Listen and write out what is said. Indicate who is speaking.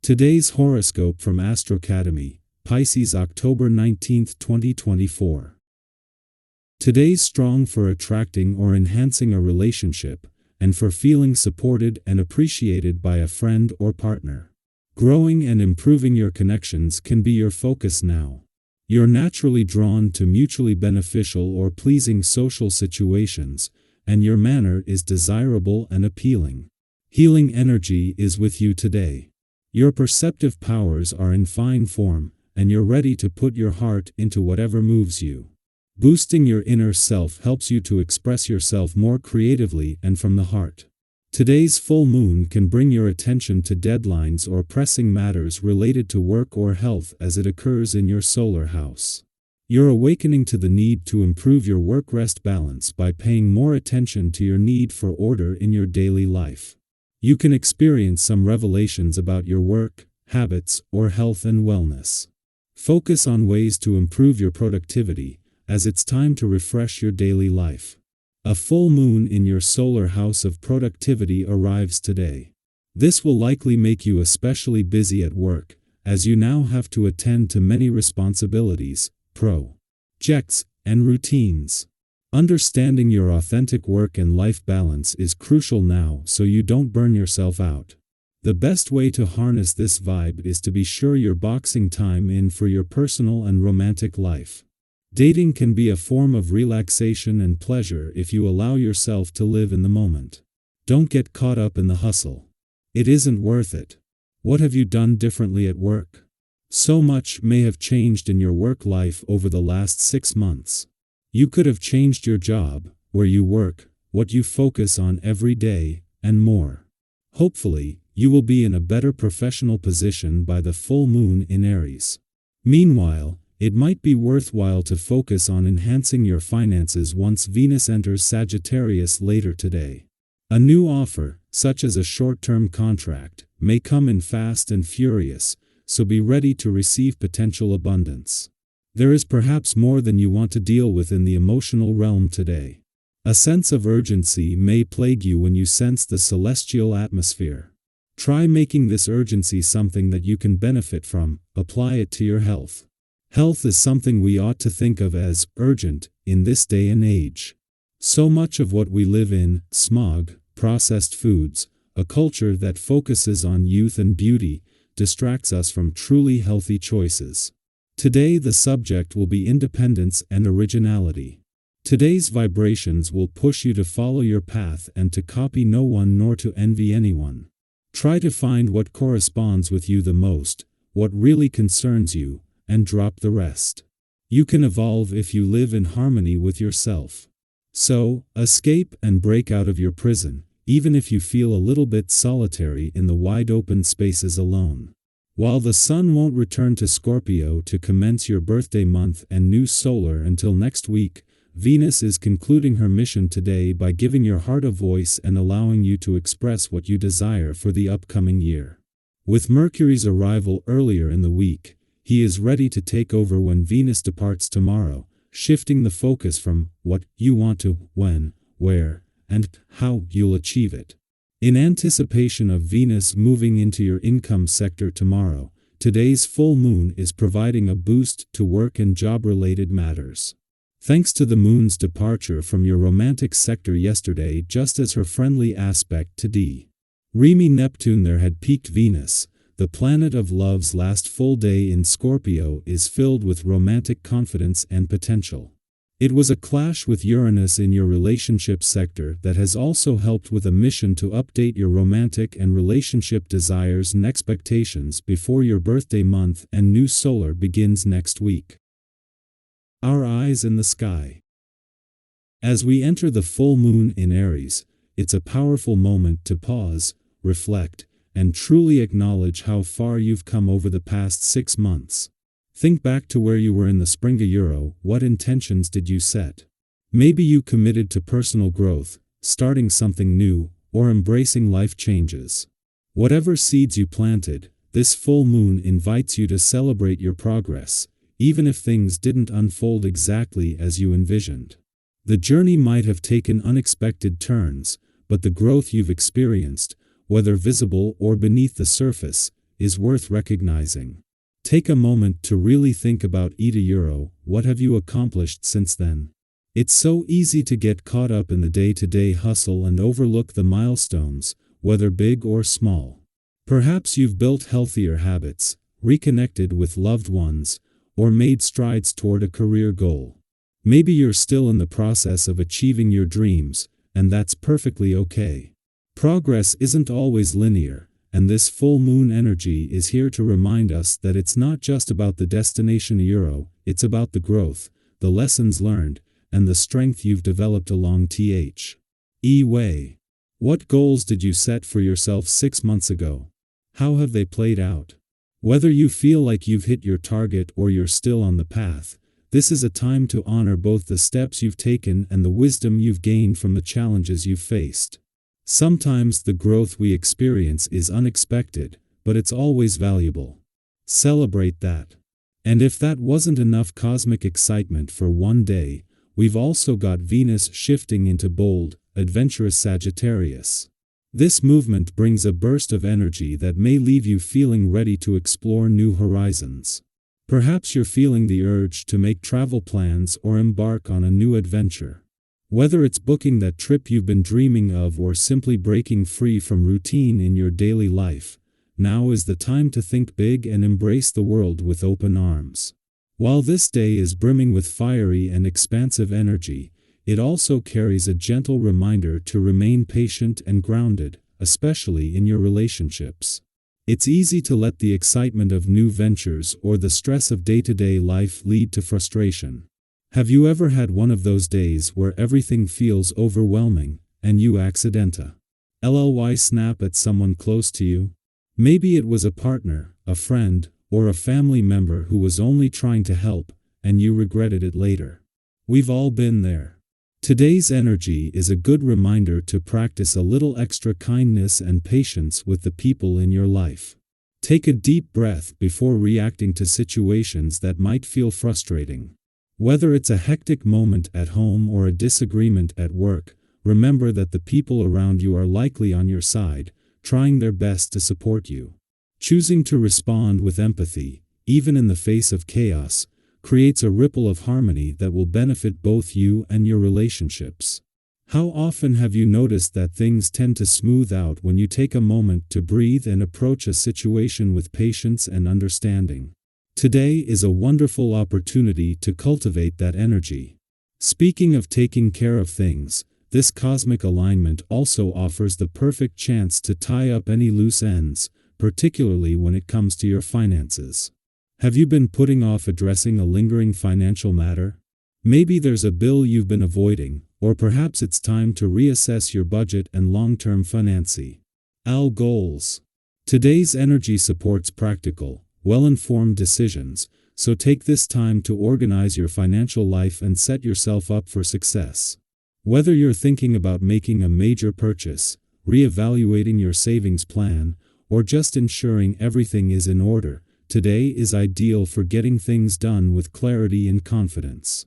Speaker 1: Today's horoscope from Astrocademy, Pisces October 19, 2024. Today's strong for attracting or enhancing a relationship, and for feeling supported and appreciated by a friend or partner. Growing and improving your connections can be your focus now. You're naturally drawn to mutually beneficial or pleasing social situations, and your manner is desirable and appealing. Healing energy is with you today. Your perceptive powers are in fine form, and you're ready to put your heart into whatever moves you. Boosting your inner self helps you to express yourself more creatively and from the heart. Today's full moon can bring your attention to deadlines or pressing matters related to work or health as it occurs in your solar house. You're awakening to the need to improve your work-rest balance by paying more attention to your need for order in your daily life. You can experience some revelations about your work, habits, or health and wellness. Focus on ways to improve your productivity, as it's time to refresh your daily life. A full moon in your solar house of productivity arrives today. This will likely make you especially busy at work, as you now have to attend to many responsibilities, projects, and routines. Understanding your authentic work and life balance is crucial now so you don't burn yourself out. The best way to harness this vibe is to be sure you're boxing time in for your personal and romantic life. Dating can be a form of relaxation and pleasure if you allow yourself to live in the moment. Don't get caught up in the hustle. It isn't worth it. What have you done differently at work? So much may have changed in your work life over the last 6 months. You could have changed your job, where you work, what you focus on every day, and more. Hopefully, you will be in a better professional position by the full moon in Aries. Meanwhile, it might be worthwhile to focus on enhancing your finances once Venus enters Sagittarius later today. A new offer, such as a short-term contract, may come in fast and furious, so be ready to receive potential abundance. There is perhaps more than you want to deal with in the emotional realm today. A sense of urgency may plague you when you sense the celestial atmosphere. Try making this urgency something that you can benefit from. Apply it to your health. Health is something we ought to think of as urgent in this day and age. So much of what we live in, smog, processed foods, a culture that focuses on youth and beauty, distracts us from truly healthy choices. Today the subject will be independence and originality. Today's vibrations will push you to follow your path and to copy no one nor to envy anyone. Try to find what corresponds with you the most, what really concerns you, and drop the rest. You can evolve if you live in harmony with yourself. So, escape and break out of your prison, even if you feel a little bit solitary in the wide open spaces alone. While the sun won't return to Scorpio to commence your birthday month and new solar until next week, Venus is concluding her mission today by giving your heart a voice and allowing you to express what you desire for the upcoming year. With Mercury's arrival earlier in the week, he is ready to take over when Venus departs tomorrow, shifting the focus from what you want to when, where, and how you'll achieve it. In anticipation of Venus moving into your income sector tomorrow, today's full moon is providing a boost to work and job-related matters. Thanks to the moon's departure from your romantic sector yesterday, just as her friendly aspect to Remy Neptune there had peaked, Venus, the planet of love's last full day in Scorpio, is filled with romantic confidence and potential. It was a clash with Uranus in your relationship sector that has also helped with a mission to update your romantic and relationship desires and expectations before your birthday month and new solar begins next week. Our eyes in the sky. As we enter the full moon in Aries, it's a powerful moment to pause, reflect, and truly acknowledge how far you've come over the past 6 months. Think back to where you were in the spring a year ago. What intentions did you set? Maybe you committed to personal growth, starting something new, or embracing life changes. Whatever seeds you planted, this full moon invites you to celebrate your progress, even if things didn't unfold exactly as you envisioned. The journey might have taken unexpected turns, but the growth you've experienced, whether visible or beneath the surface, is worth recognizing. Take a moment to really think about €. What have you accomplished since then? It's so easy to get caught up in the day-to-day hustle and overlook the milestones, whether big or small. Perhaps you've built healthier habits, reconnected with loved ones, or made strides toward a career goal. Maybe you're still in the process of achieving your dreams, and that's perfectly okay. Progress isn't always linear, and this full moon energy is here to remind us that it's not just about the destination it's about the growth, the lessons learned, and the strength you've developed along the way. What goals did you set for yourself 6 months ago? How have they played out? Whether you feel like you've hit your target or you're still on the path, this is a time to honor both the steps you've taken and the wisdom you've gained from the challenges you've faced. Sometimes the growth we experience is unexpected, but it's always valuable. Celebrate that. And if that wasn't enough cosmic excitement for one day, we've also got Venus shifting into bold, adventurous Sagittarius. This movement brings a burst of energy that may leave you feeling ready to explore new horizons. Perhaps you're feeling the urge to make travel plans or embark on a new adventure. Whether it's booking that trip you've been dreaming of or simply breaking free from routine in your daily life, now is the time to think big and embrace the world with open arms. While this day is brimming with fiery and expansive energy, it also carries a gentle reminder to remain patient and grounded, especially in your relationships. It's easy to let the excitement of new ventures or the stress of day-to-day life lead to frustration. Have you ever had one of those days where everything feels overwhelming, and you accidentally snap at someone close to you? Maybe it was a partner, a friend, or a family member who was only trying to help, and you regretted it later. We've all been there. Today's energy is a good reminder to practice a little extra kindness and patience with the people in your life. Take a deep breath before reacting to situations that might feel frustrating. Whether it's a hectic moment at home or a disagreement at work, remember that the people around you are likely on your side, trying their best to support you. Choosing to respond with empathy, even in the face of chaos, creates a ripple of harmony that will benefit both you and your relationships. How often have you noticed that things tend to smooth out when you take a moment to breathe and approach a situation with patience and understanding? Today is a wonderful opportunity to cultivate that energy. Speaking of taking care of things, this cosmic alignment also offers the perfect chance to tie up any loose ends, particularly when it comes to your finances. Have you been putting off addressing a lingering financial matter? Maybe there's a bill you've been avoiding, or perhaps it's time to reassess your budget and long-term financing goals. Today's energy supports practical, well-informed decisions, so take this time to organize your financial life and set yourself up for success. Whether you're thinking about making a major purchase, reevaluating your savings plan, or just ensuring everything is in order, today is ideal for getting things done with clarity and confidence.